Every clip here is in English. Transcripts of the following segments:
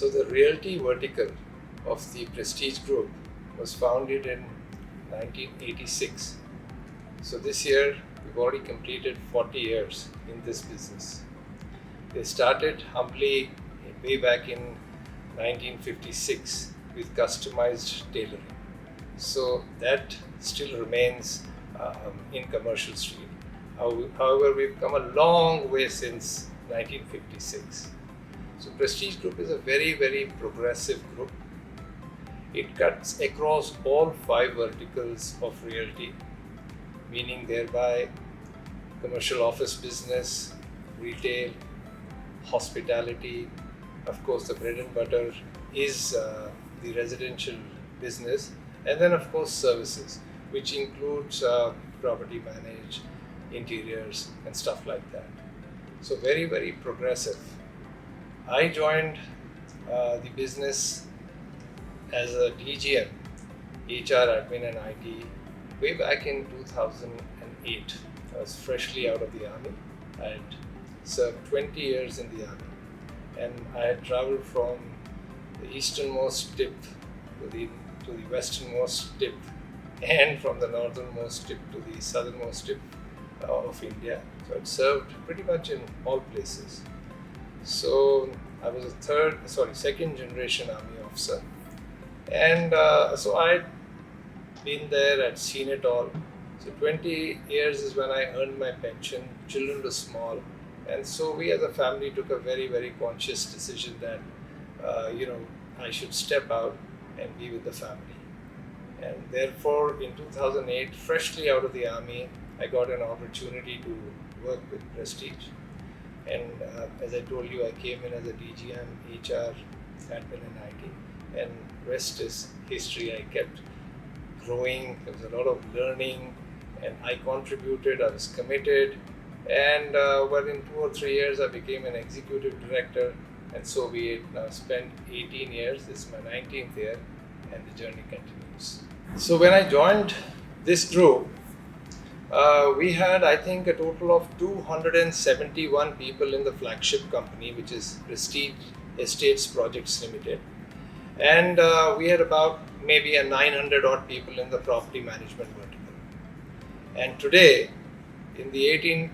So the realty vertical of the Prestige Group was founded in 1986. So this year we've already completed 40 years in this business. They started humbly way back in 1956 with customized tailoring. So that still remains in commercial street. However, we've come a long way since 1956. So Prestige Group is a very, very progressive group. It cuts across all 5 verticals of realty, meaning thereby commercial office business, retail, hospitality. Of course, the bread and butter is the residential business, and then of course services, which includes property manage, interiors and stuff like that. So very, very progressive. I joined the business as a DGM, HR, admin and IT way back in 2008. I was freshly out of the army. I had served 20 years in the army, and I had traveled from the easternmost tip to the westernmost tip, and from the northernmost tip to the southernmost tip of India. So I'd served pretty much in all places. So I was a second generation army officer, and so I'd been there, I'd seen it all. So 20 years is when I earned my pension. Children were small, and so we as a family took a very, very conscious decision that I should step out and be with the family. And therefore, in 2008, freshly out of the army, I got an opportunity to work with Prestige. And as I told you, I came in as a DGM, HR, admin and IT. And rest is history. I kept growing. There was a lot of learning, and I contributed. I was committed. And in 2 or 3 years, I became an executive director. And so we now spent 18 years. This is my 19th year, and the journey continues. So when I joined this group, we had, I think, a total of 271 people in the flagship company, which is Prestige Estates Projects Limited. And we had about maybe a 900 odd people in the property management vertical. And today, in the 18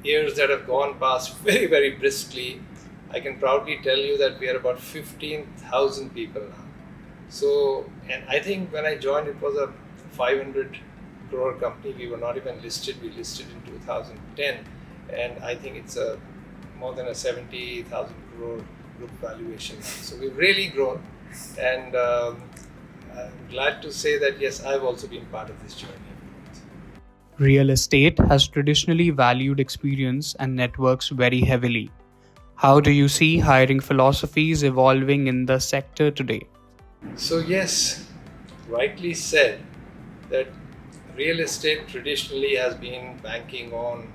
years that have gone past very, very briskly, I can proudly tell you that we are about 15,000 people now. So, and I think when I joined, it was a 500 crore company. We were not even listed. We listed in 2010, and I think it's more than a 70,000 crore group valuation now. So we've really grown, and I'm glad to say that yes, I've also been part of this journey. Real estate has traditionally valued experience and networks very heavily. How do you see hiring philosophies evolving in the sector today? So yes, rightly said that real estate traditionally has been banking on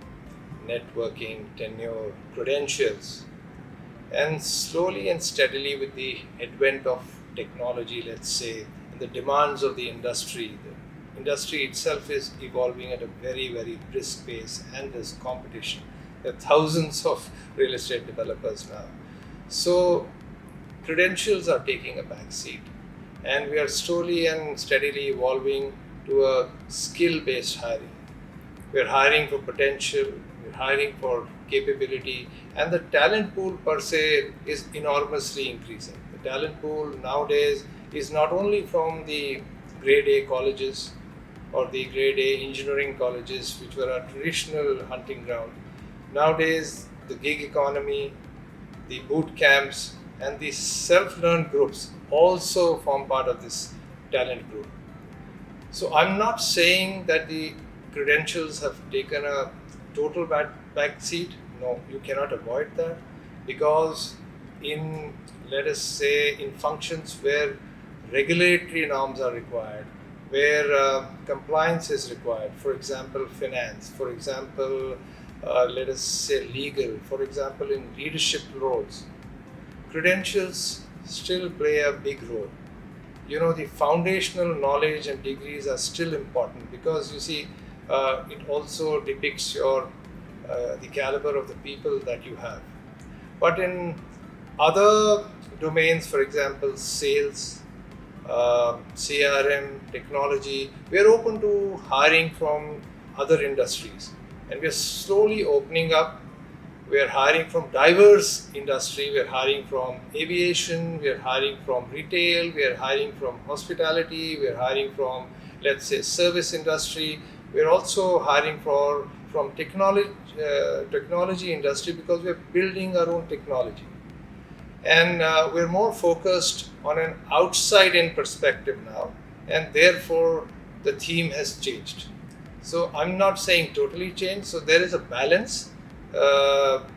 networking, tenure, credentials, and slowly and steadily with the advent of technology, let's say, and the demands of the industry itself is evolving at a very, very brisk pace, and there's competition. There are thousands of real estate developers now. So credentials are taking a back seat, and we are slowly and steadily evolving to a skill-based hiring. We're hiring for potential, we're hiring for capability, and the talent pool per se is enormously increasing. The talent pool nowadays is not only from the grade A colleges or the grade A engineering colleges, which were our traditional hunting ground. Nowadays, the gig economy, the boot camps, and the self-learned groups also form part of this talent group. So I'm not saying that the credentials have taken a total back seat. No, you cannot avoid that, because in, let us say, in functions where regulatory norms are required, where compliance is required, for example, finance, for example, let us say legal, for example, in leadership roles, credentials still play a big role. The foundational knowledge and degrees are still important, because you see, it also depicts the caliber of the people that you have. But in other domains, for example, sales, CRM, technology. We are open to hiring from other industries, and we are slowly opening up. We are hiring from diverse industry. We are hiring from aviation. We are hiring from retail. We are hiring from hospitality. We are hiring from, let's say, service industry. We are also hiring from technology industry, because we are building our own technology, and we're more focused on an outside in perspective now, and therefore the theme has changed. So I'm not saying totally changed. So there is a balance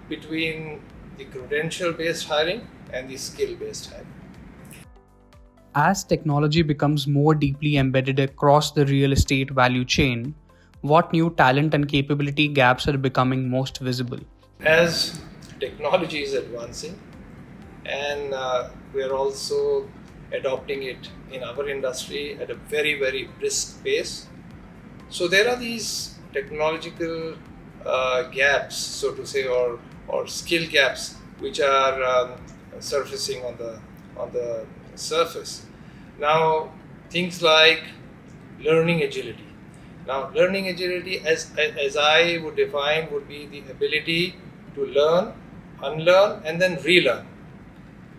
between the credential based hiring and the skill based hiring. As technology becomes more deeply embedded across the real estate value chain, what new talent and capability gaps are becoming most visible? As technology is advancing, and we are also adopting it in our industry at a very, very brisk pace. So there are these technological gaps, so to say, or skill gaps, which are surfacing on the surface. Now, things like learning agility. Now, learning agility, as I would define, would be the ability to learn, unlearn, and then relearn.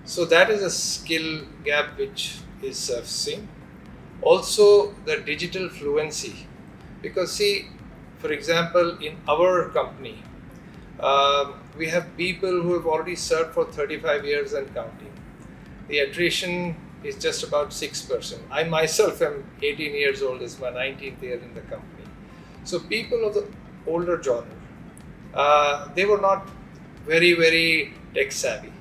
So that is a skill gap which is surfacing. Also, the digital fluency, because see, for example, in our company, we have people who have already served for 35 years and counting. The attrition is just about 6%. I myself am 18 years old, is my 19th year in the company. So people of the older genre, they were not very, very tech savvy.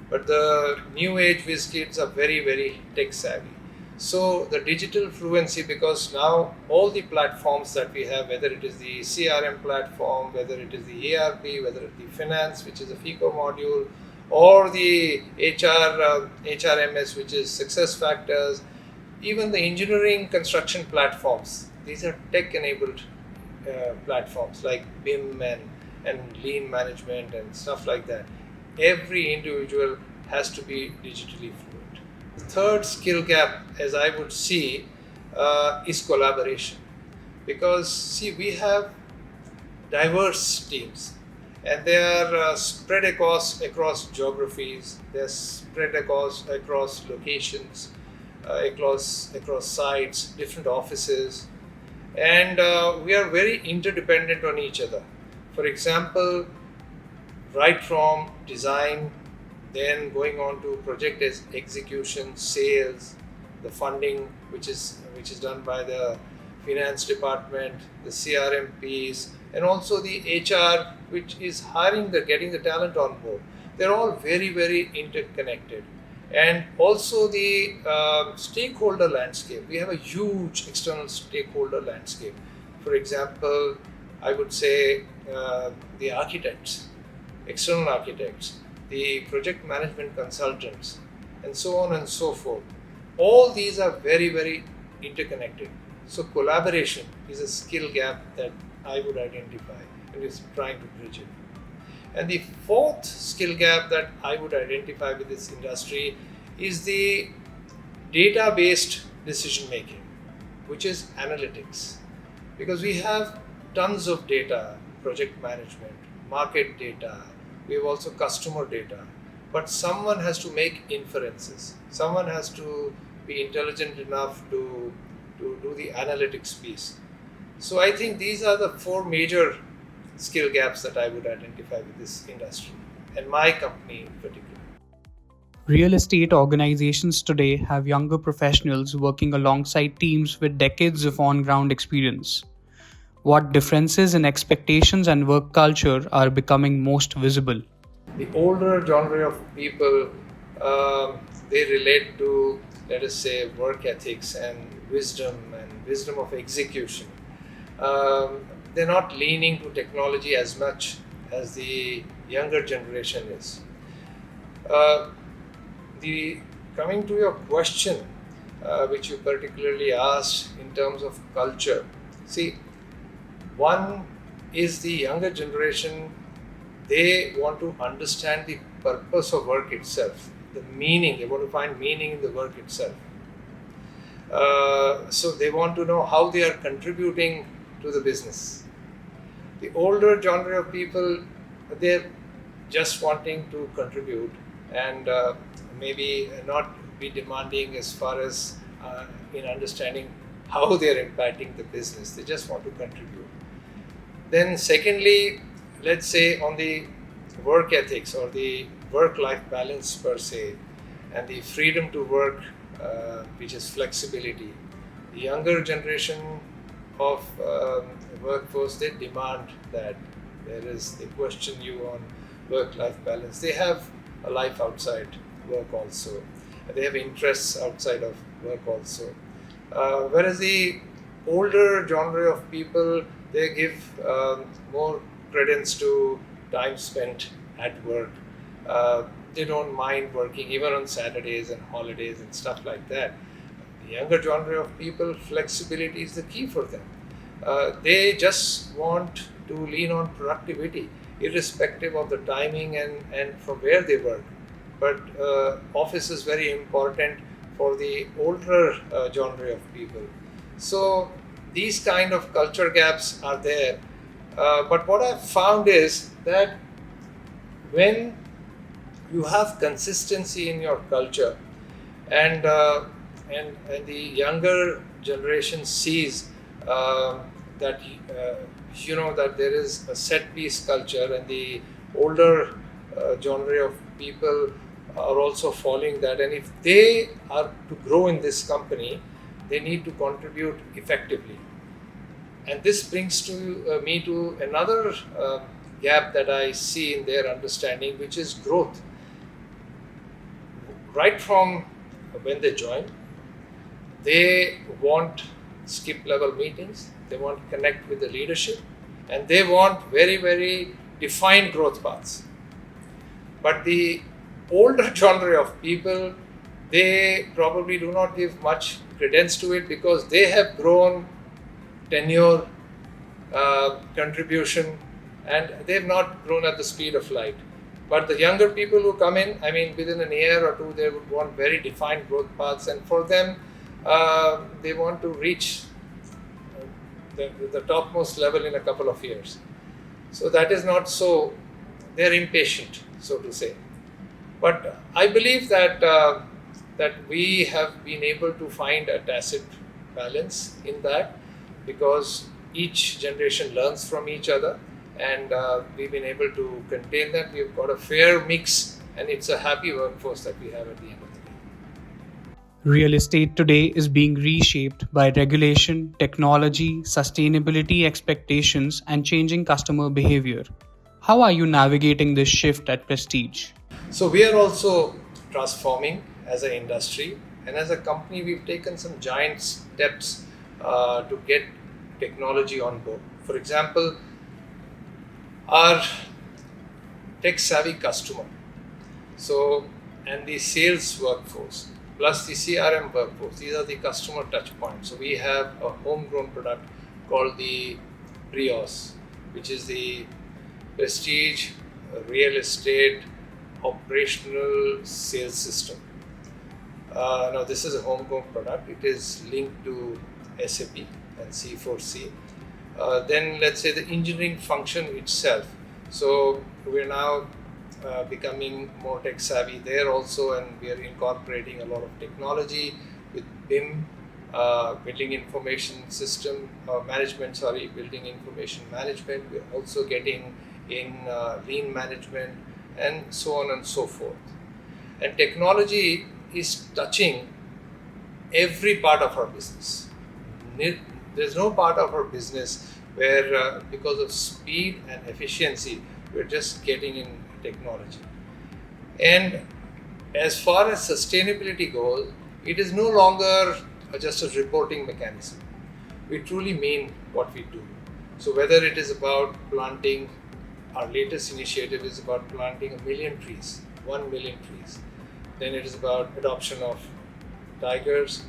But the new age whiz kids are very, very tech savvy. So the digital fluency, because now all the platforms that we have, whether it is the CRM platform, whether it is the ERP, whether it is the finance, which is a FICO module, or the HRMS, which is success factors, even the engineering construction platforms, these are tech enabled platforms like BIM and lean management and stuff like that. Every individual has to be digitally fluent. The third skill gap, as I would see, is collaboration. Because see, we have diverse teams, and they are spread across geographies. They're spread across locations, across sites, different offices, and we are very interdependent on each other. For example, right from design, then going on to project execution, sales, the funding, which is done by the finance department, the CRM piece, and also the HR, which is getting the talent on board. They're all very, very interconnected. And also the stakeholder landscape. We have a huge external stakeholder landscape. For example, I would say the architects, external architects, the project management consultants, and so on and so forth. All these are very, very interconnected. So collaboration is a skill gap that I would identify and is trying to bridge it. And the fourth skill gap that I would identify with this industry is the data-based decision making, which is analytics. Because we have tons of data, project management, market data, we have also customer data, but someone has to make inferences. Someone has to be intelligent enough to do the analytics piece. So I think these are the four major skill gaps that I would identify with this industry and my company in particular. Real estate organizations today have younger professionals working alongside teams with decades of on ground experience. What differences in expectations and work culture are becoming most visible? The older genre of people, they relate to, let us say, work ethics and wisdom of execution. They're not leaning to technology as much as the younger generation is. Coming to your question, which you particularly asked in terms of culture, see, one is the younger generation. They want to understand the purpose of work itself. the meaning. They want to find meaning in the work itself. So they want to know how they are contributing to the business. The older genre of people, they're just wanting to contribute and maybe not be demanding as far as in understanding how they're impacting the business. They just want to contribute. Then secondly, let's say on the work ethics or the work-life balance per se, and the freedom to work, which is flexibility. The younger generation of workforce, they demand that. They question you on work-life balance. They have a life outside work also. They have interests outside of work also. Whereas the older genre of people, they give more credence to time spent at work. They don't mind working even on Saturdays and holidays and stuff like that. The younger genre of people, flexibility is the key for them. They just want to lean on productivity, irrespective of the timing and from where they work. But office is very important for the older genre of people. So these kind of culture gaps are there. But what I've found is that when you have consistency in your culture, and the younger generation sees that that there is a set piece culture, and the older genre of people are also following that, and if they are to grow in this company, they need to contribute effectively. And this brings to me to another gap that I see in their understanding, which is growth. Right from when they join, they want skip level meetings, they want to connect with the leadership, and they want very, very defined growth paths. But the older genre of people, they probably do not give much credence to it because they have grown tenure, contribution, and they have not grown at the speed of light. But the younger people who come in, within a year or two, they would want very defined growth paths, and for them, they want to reach the topmost level in a couple of years. So that is not so, they're impatient, so to say. But I believe that we have been able to find a tacit balance in that, because each generation learns from each other, and we've been able to contain that. We've got a fair mix, and it's a happy workforce that we have at the end of the day. Real estate today is being reshaped by regulation, technology, sustainability expectations, and changing customer behavior. How are you navigating this shift at Prestige? So we are also transforming as an industry, and as a company, we've taken some giant steps to get technology on board. For example, our tech-savvy customer, and the sales workforce, plus the CRM workforce, these are the customer touch points. So we have a homegrown product called the Prios, which is the Prestige Real Estate Operational Sales System. Now this is a homegrown product. It is linked to SAP and C4C. Then let's say the engineering function itself. So we're now becoming more tech savvy there also, and we are incorporating a lot of technology with BIM, building information system management. Building information management. We're also getting in lean management, and so on and so forth. And technology is touching every part of our business. There's no part of our business where because of speed and efficiency, we're just getting in technology. And as far as sustainability goes, it is no longer just a reporting mechanism. We truly mean what we do. So whether it is about planting, our latest initiative is about planting 1 million trees, 1 million trees. Then it is about adoption of tigers,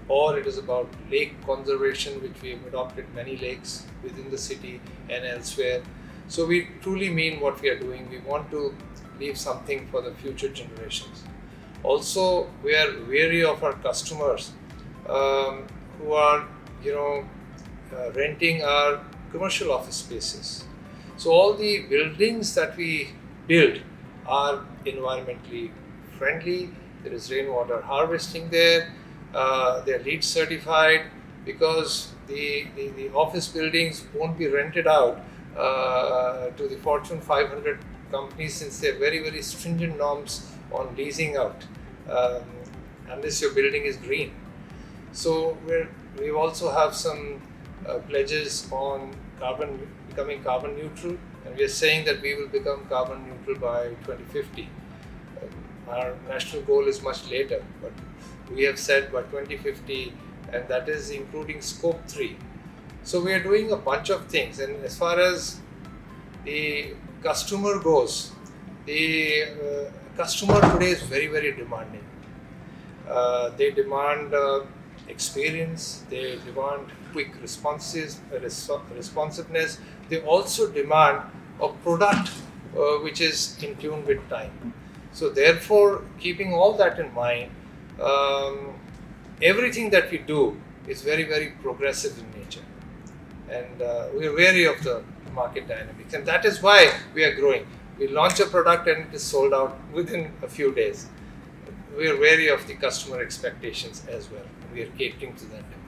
or it is about lake conservation, which we have adopted many lakes within the city and elsewhere. So we truly mean what we are doing. We want to leave something for the future generations. Also, we are wary of our customers who are, renting our commercial office spaces. So all the buildings that we build are environmentally friendly. There is rainwater harvesting there. They are LEED certified, because the office buildings won't be rented out to the Fortune 500 companies, since they have very, very stringent norms on leasing out, um, unless your building is green. So we also have some pledges on becoming carbon neutral, and we are saying that we will become carbon neutral by 2050. Our national goal is much later, but we have said by 2050, and that is including scope 3. So we are doing a bunch of things, and as far as the customer goes, the customer today is very, very demanding. They demand experience, they demand quick responsiveness. They also demand a product which is in tune with time. So therefore, keeping all that in mind, everything that we do is very, very progressive in nature. And we are wary of the market dynamics. And that is why we are growing. We launch a product and it is sold out within a few days. We are wary of the customer expectations as well. We are catering to that demand.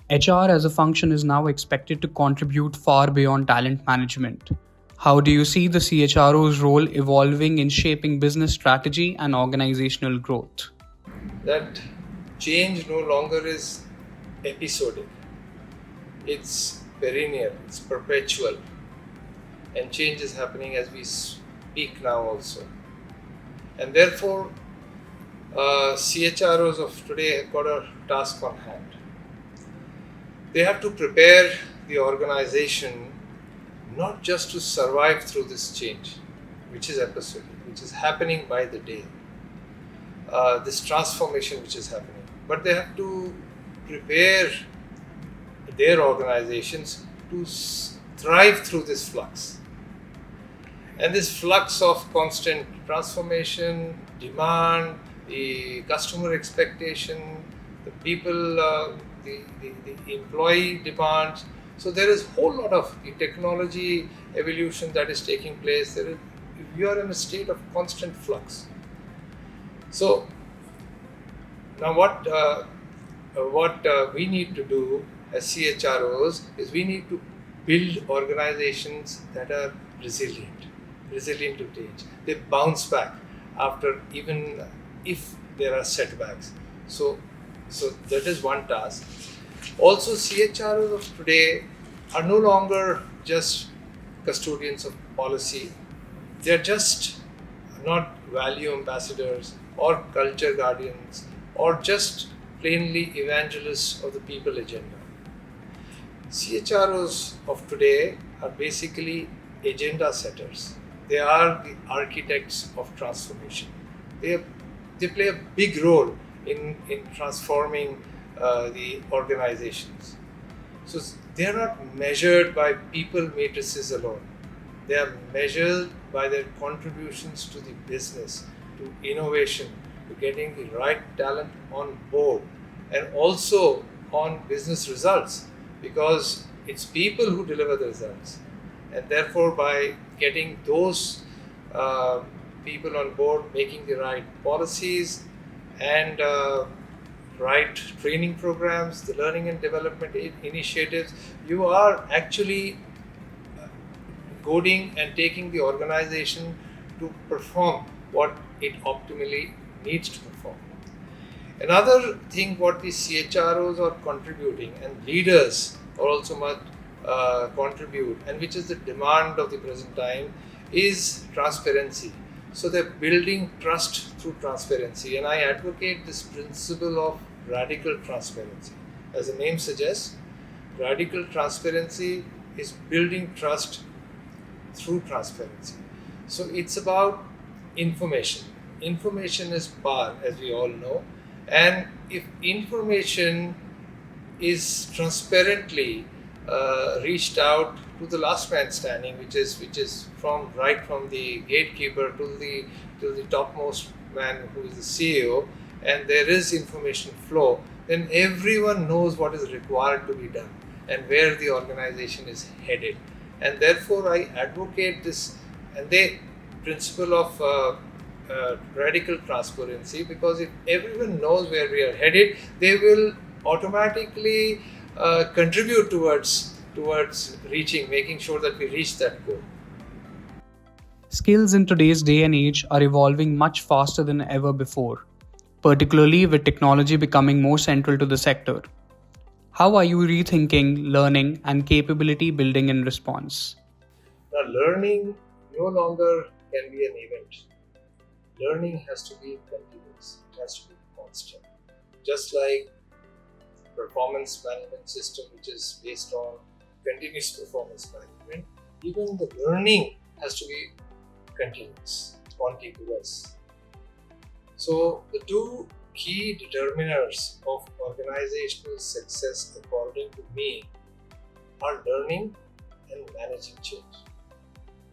HR as a function is now expected to contribute far beyond talent management. How do you see the CHRO's role evolving in shaping business strategy and organizational growth? That change no longer is episodic. It's perennial, it's perpetual. And change is happening as we speak now also. And therefore, CHROs of today have got a task on hand. They have to prepare the organization not just to survive through this change, which is episodic, which is happening by the day, this transformation which is happening, but they have to prepare their organizations to thrive through this flux. And this flux of constant transformation, demand, the customer expectation, the people, the employee demands. So there is a whole lot of the technology evolution that is taking place. You are in a state of constant flux. So now what we need to do as CHROs is we need to build organizations that are resilient to change. They bounce back after, even if there are setbacks. So that is one task. Also, CHROs of today are no longer just custodians of policy. They are just not value ambassadors or culture guardians or just plainly evangelists of the people agenda. CHROs of today are basically agenda setters. They are the architects of transformation. They play a big role in transforming the organizations. So they are not measured by people matrices alone. They are measured by their contributions to the business, to innovation, to getting the right talent on board, and also on business results, because it's people who deliver the results. And therefore, by getting those people on board, making the right policies and right training programs, the learning and development initiatives, you are actually goading and taking the organization to perform what it optimally needs to perform. Another thing what the CHROs are contributing, and leaders are also must contribute, and which is the demand of the present time, is transparency. So they're building trust through transparency, and I advocate this principle of radical transparency. As the name suggests, radical transparency is building trust through transparency. So it's about information. Information is power, as we all know, and if information is transparently reached out to the last man standing, which is from the gatekeeper to the topmost man who is the CEO, and there is information flow, then everyone knows what is required to be done and where the organization is headed. And therefore, I advocate this and the principle of radical transparency, because if everyone knows where we are headed, they will automatically contribute towards making sure that we reach that goal. Skills in today's day and age are evolving much faster than ever before, particularly with technology becoming more central to the sector. How are you rethinking learning and capability building in response? Now, learning no longer can be an event. Learning has to be continuous. It has to be constant. Just like performance management system, which is based on continuous performance management, even the learning has to be continuous, contiguous. So the two key determiners of organizational success, according to me, are learning and managing change.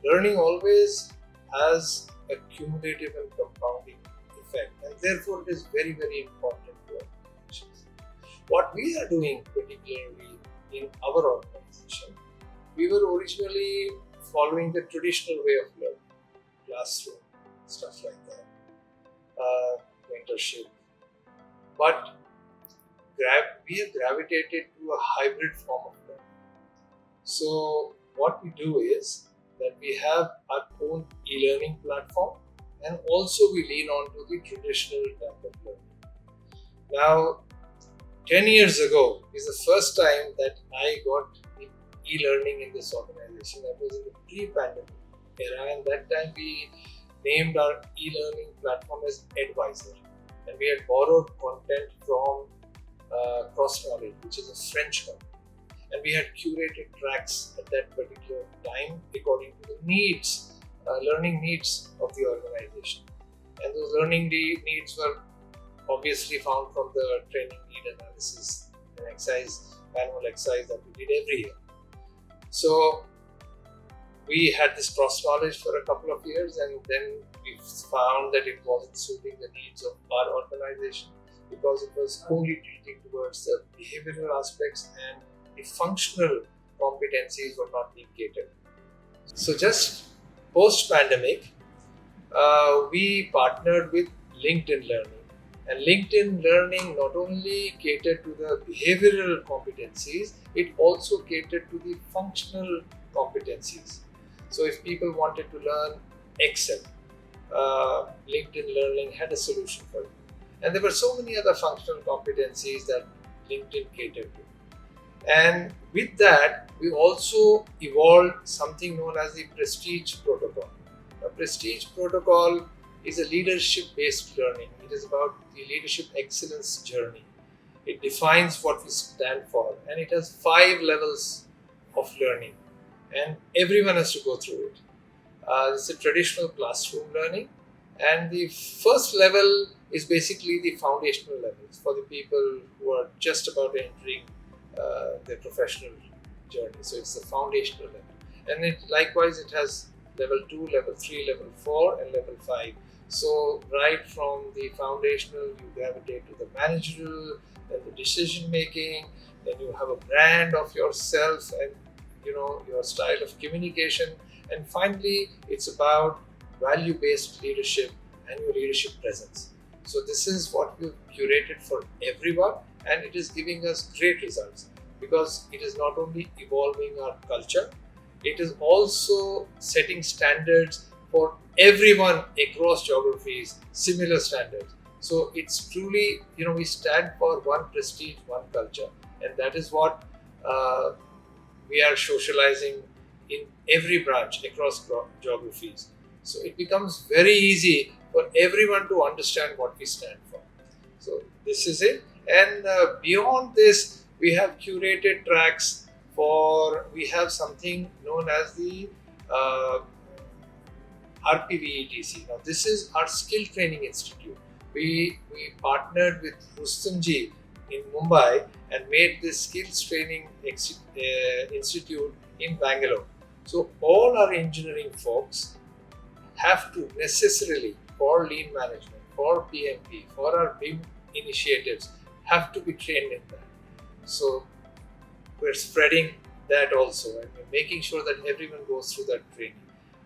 Learning always has a cumulative and compounding effect, and therefore it is very, very important to organizations. What we are doing, particularly in our organization, we were originally following the traditional way of learning, classroom, stuff like that, mentorship. But we have gravitated to a hybrid form of learning. So what we do is that we have our own e-learning platform, and also we lean on to the traditional type of learning. Now, 10 years ago is the first time that I got the e-learning in this organization. That was in the pre-pandemic era, and that time we named our e-learning platform as Advisor, and we had borrowed content from Cross Knowledge, which is a French company, and we had curated tracks at that particular time according to the needs, learning needs of the organization. And those learning needs were obviously found from the training need analysis and manual exercise that we did every year. So we had this cross knowledge for a couple of years, and then we found that it wasn't suiting the needs of our organization, because it was only treating towards the behavioral aspects, and the functional competencies were not being catered. So just post-pandemic, we partnered with LinkedIn Learning. And LinkedIn Learning not only catered to the behavioral competencies, it also catered to the functional competencies. So if people wanted to learn Excel, LinkedIn Learning had a solution for it. And there were so many other functional competencies that LinkedIn catered to. And with that, we also evolved something known as the Prestige Protocol. A Prestige Protocol is a leadership-based learning. It is about the leadership excellence journey. It defines what we stand for, and it has 5 levels of learning, and everyone has to go through it. It's a traditional classroom learning, and the first level is basically the foundational levels for the people who are just about entering their professional journey. So it's the foundational level, and likewise it has level 2, level 3, level 4, and level 5. So right from the foundational, you gravitate to the managerial, then the decision making, then you have a brand of yourself and your style of communication, and finally it's about value-based leadership and your leadership presence. So this is what we've curated for everyone, and it is giving us great results, because it is not only evolving our culture, it is also setting standards for everyone across geographies, similar standards. So it's truly, we stand for one prestige, one culture, and that is what we are socializing in every branch across geographies. So it becomes very easy for everyone to understand what we stand for. So this is it. And beyond this, we have curated tracks we have something known as the RPVETC. Now this is our Skill Training Institute. We partnered with Rustamji in Mumbai and made this Skills Training Institute in Bangalore. So all our engineering folks have to necessarily, for lean management, for PMP, for our big initiatives, have to be trained in that. So we're spreading that also, and we're making sure that everyone goes through that training.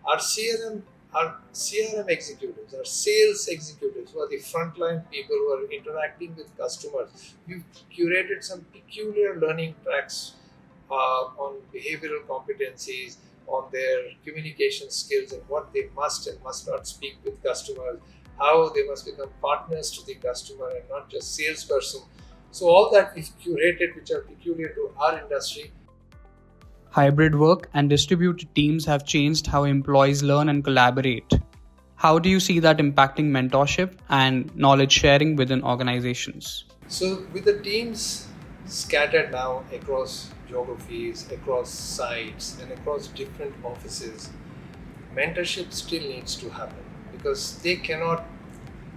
Our CRM executives, our sales executives, who are the frontline people who are interacting with customers, we've curated some peculiar learning tracks on behavioral competencies, on their communication skills, and what they must and must not speak with customers, how they must become partners to the customer and not just salesperson. So all that is curated, which are peculiar to our industry. Hybrid work and distributed teams have changed how employees learn and collaborate. How do you see that impacting mentorship and knowledge sharing within organizations? So with the teams scattered now across geographies, across sites, and across different offices, mentorship still needs to happen because they cannot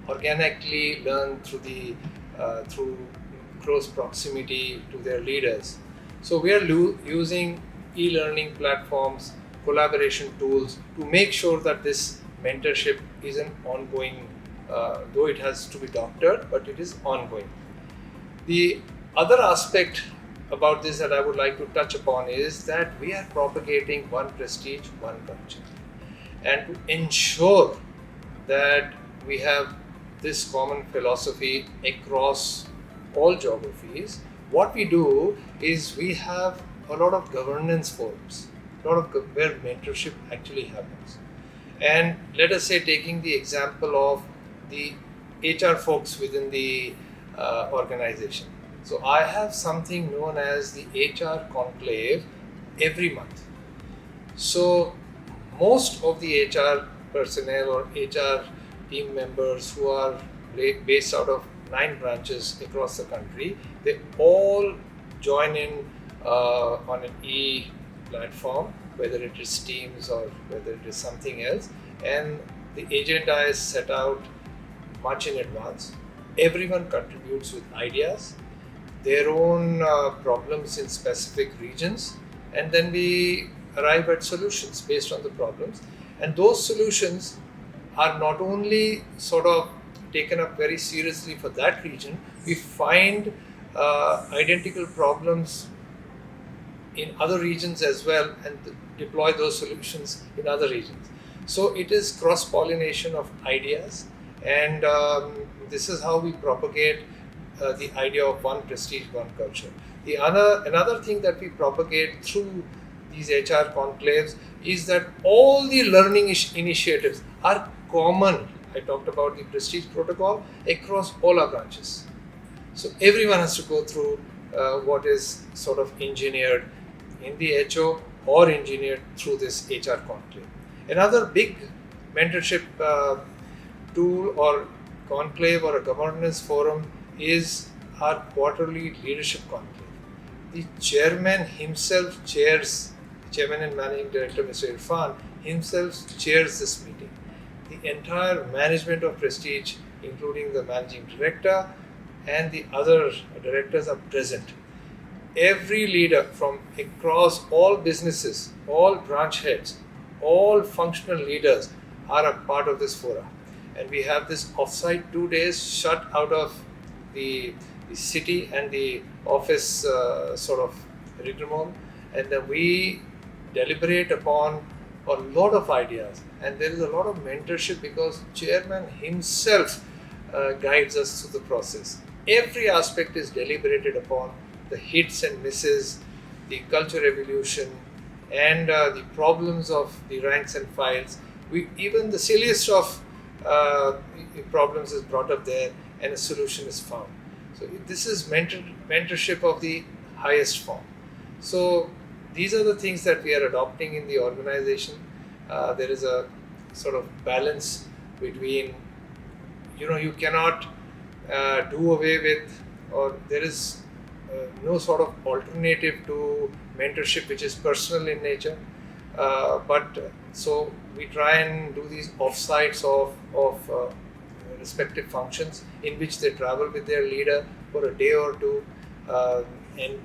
organically learn through close proximity to their leaders. So we are using e-learning platforms, collaboration tools to make sure that this mentorship is an ongoing, though it has to be doctored, but it is ongoing. The other aspect about this that I would like to touch upon is that we are propagating one prestige, one culture. And to ensure that we have this common philosophy across all geographies, what we do is we have a lot of governance forums, where mentorship actually happens. And let us say, taking the example of the HR folks within the organization. So I have something known as the HR conclave every month. So most of the HR personnel or HR team members who are based out of 9 branches across the country, they all join in on an e-platform, whether it is Teams or whether it is something else, and the agenda is set out much in advance. Everyone contributes with ideas, their own problems in specific regions, and then we arrive at solutions based on the problems. And those solutions are not only sort of taken up very seriously for that region, we find identical problems in other regions as well and deploy those solutions in other regions. So it is cross-pollination of ideas, and this is how we propagate the idea of one prestige, one culture. Another thing that we propagate through these HR conclaves is that all the learning initiatives are common. I talked about the prestige protocol across all our branches. So everyone has to go through what is sort of engineered in the HO or engineered through this HR conclave. Another big mentorship tool or conclave or a governance forum is our quarterly leadership conclave. The chairman himself Chairman and Managing Director Mr. Irfan himself chairs this meeting. The entire management of Prestige, including the Managing Director and the other directors, are present. Every leader from across all businesses, all branch heads, all functional leaders are a part of this forum. And we have this offsite 2 days shut out of the city and the office sort of rigmarole, and then we deliberate upon a lot of ideas, and there is a lot of mentorship because chairman himself guides us through the process. Every aspect is deliberated upon, the hits and misses, the culture evolution, and the problems of the ranks and files. Even the silliest of problems is brought up there and a solution is found. So this is mentorship of the highest form. So these are the things that we are adopting in the organization. There is a sort of balance between, you cannot do away with, or there is no sort of alternative to mentorship which is personal in nature. So we try and do these offsites of respective functions in which they travel with their leader for a day or two, and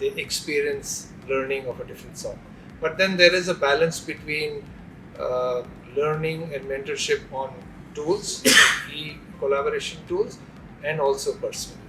they experience learning of a different sort. But then there is a balance between learning and mentorship on tools, key collaboration tools, and also personally.